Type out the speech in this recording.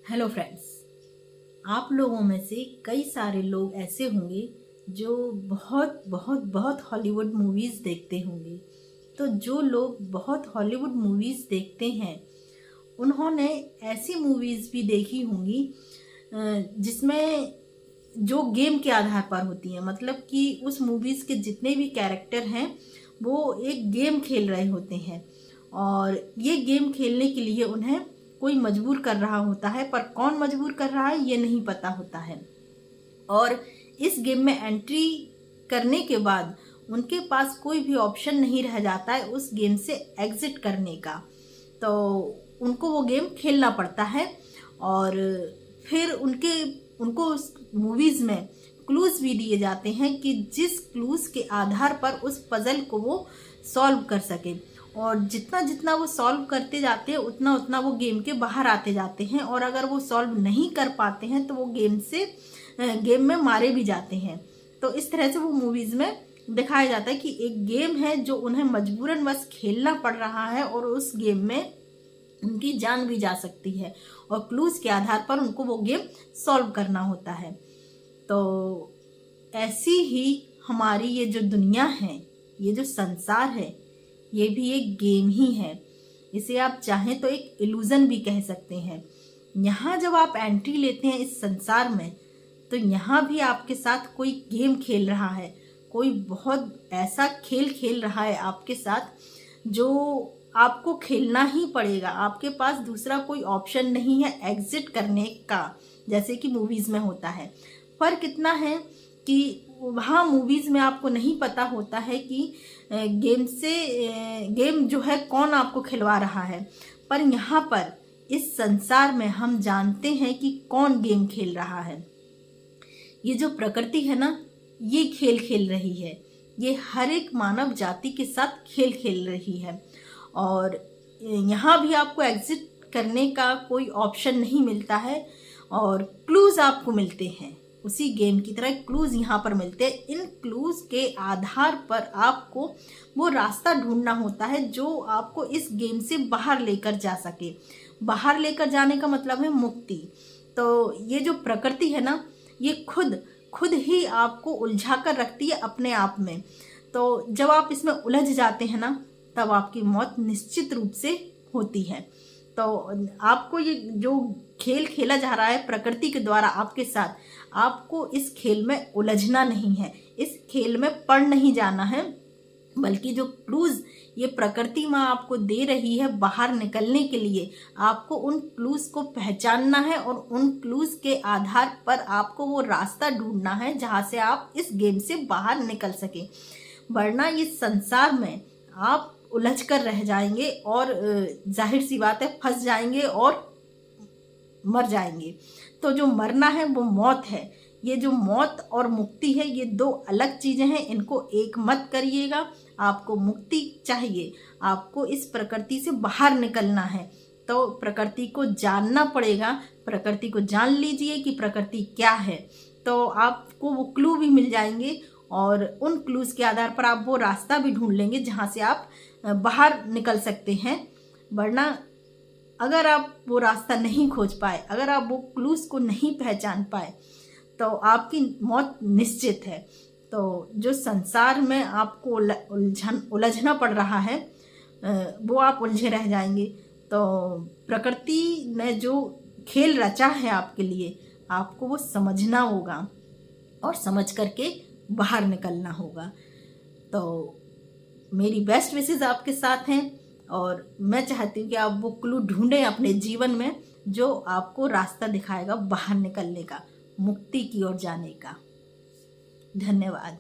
Hello friends, आप लोगों में से कई सारे लोग ऐसे होंगे जो बहुत बहुत बहुत हॉलीवुड मूवीज़ देखते होंगे। तो जो लोग बहुत हॉलीवुड मूवीज़ देखते हैं उन्होंने ऐसी मूवीज़ भी देखी होंगी जिसमें जो गेम के आधार पर होती हैं। मतलब कि उस मूवीज़ के जितने भी कैरेक्टर हैं वो एक गेम खेल रहे होते हैं और ये गेम खेलने के लिए उन्हें कोई मजबूर कर रहा होता है, पर कौन मजबूर कर रहा है ये नहीं पता होता है। और इस गेम में एंट्री करने के बाद उनके पास कोई भी ऑप्शन नहीं रह जाता है उस गेम से एग्जिट करने का। तो उनको वो गेम खेलना पड़ता है और फिर उनको उस मूवीज़ में क्लूज़ भी दिए जाते हैं कि जिस क्लूज़ के आधार पर उस पजल को वो सॉल्व कर सके। और जितना जितना वो सॉल्व करते जाते हैं उतना उतना वो गेम के बाहर आते जाते हैं और अगर वो सॉल्व नहीं कर पाते हैं तो वो गेम में मारे भी जाते हैं। तो इस तरह से वो मूवीज़ में दिखाया जाता है कि एक गेम है जो उन्हें मजबूरन बस खेलना पड़ रहा है और उस गेम में उनकी जान भी जा सकती है और क्लूज़ के आधार पर उनको वो गेम सॉल्व करना होता है। तो ऐसी ही हमारी ये जो दुनिया है, ये जो संसार है, ये भी एक गेम ही है। इसे आप चाहें तो एक इल्यूजन भी कह सकते हैं। यहाँ जब आप एंट्री लेते हैं इस संसार में तो यहाँ भी आपके साथ कोई गेम खेल रहा है, कोई बहुत ऐसा खेल खेल रहा है आपके साथ जो आपको खेलना ही पड़ेगा। आपके पास दूसरा कोई ऑप्शन नहीं है एग्जिट करने का, जैसे कि मूवीज़ में होता है। फ़र्क इतना है कि वहाँ मूवीज़ में आपको नहीं पता होता है कि गेम जो है कौन आपको खिलवा रहा है, पर यहाँ पर इस संसार में हम जानते हैं कि कौन गेम खेल रहा है। ये जो प्रकृति है ना, ये खेल खेल रही है। ये हर एक मानव जाति के साथ खेल खेल रही है और यहाँ भी आपको एग्जिट करने का कोई ऑप्शन नहीं मिलता है और क्लूज़ आपको मिलते हैं। उसी गेम की तरह क्लूज़ यहाँ पर मिलते हैं। इन क्लूज़ के आधार पर आपको वो रास्ता ढूंढना होता है जो आपको इस गेम से बाहर लेकर जा सके। बाहर लेकर जाने का मतलब है मुक्ति। तो ये जो प्रकृति है ना, ये खुद ही आपको उलझा कर रखती है अपने आप में। तो जब आप इसमें उलझ जाते हैं ना, तब आपकी मौत निश्चित रूप से होती है। तो आपको ये जो खेल खेला जा रहा है प्रकृति के द्वारा आपके साथ, आपको इस खेल में उलझना नहीं है, इस खेल में पड़ नहीं जाना है, बल्कि जो क्लूज़ ये प्रकृति माँ आपको दे रही है बाहर निकलने के लिए, आपको उन क्लूज़ को पहचानना है और उन क्लूज़ के आधार पर आपको वो रास्ता ढूंढना है जहाँ से आप इस गेम से बाहर निकल सकें। वरना ये संसार में आप उलझ कर रह जाएंगे और जाहिर सी बात है फंस जाएंगे और मर जाएंगे। तो जो मरना है वो मौत है। ये जो मौत और मुक्ति है ये दो अलग चीज़ें हैं, इनको एक मत करिएगा। आपको मुक्ति चाहिए, आपको इस प्रकृति से बाहर निकलना है तो प्रकृति को जानना पड़ेगा। प्रकृति को जान लीजिए कि प्रकृति क्या है, तो आपको वो क्लू भी मिल जाएंगे और उन क्लूज़ के आधार पर आप वो रास्ता भी ढूंढ लेंगे जहाँ से आप बाहर निकल सकते हैं। वरना अगर आप वो रास्ता नहीं खोज पाए, अगर आप वो क्लूज़ को नहीं पहचान पाए तो आपकी मौत निश्चित है। तो जो संसार में आपको उलझना पड़ रहा है वो आप उलझे रह जाएंगे। तो प्रकृति ने जो खेल रचा है आपके लिए, आपको वो समझना होगा और समझ करके बाहर निकलना होगा। तो मेरी बेस्ट विशेस आपके साथ हैं और मैं चाहती हूँ कि आप वो क्लू ढूंढें अपने जीवन में जो आपको रास्ता दिखाएगा बाहर निकलने का, मुक्ति की ओर जाने का। धन्यवाद।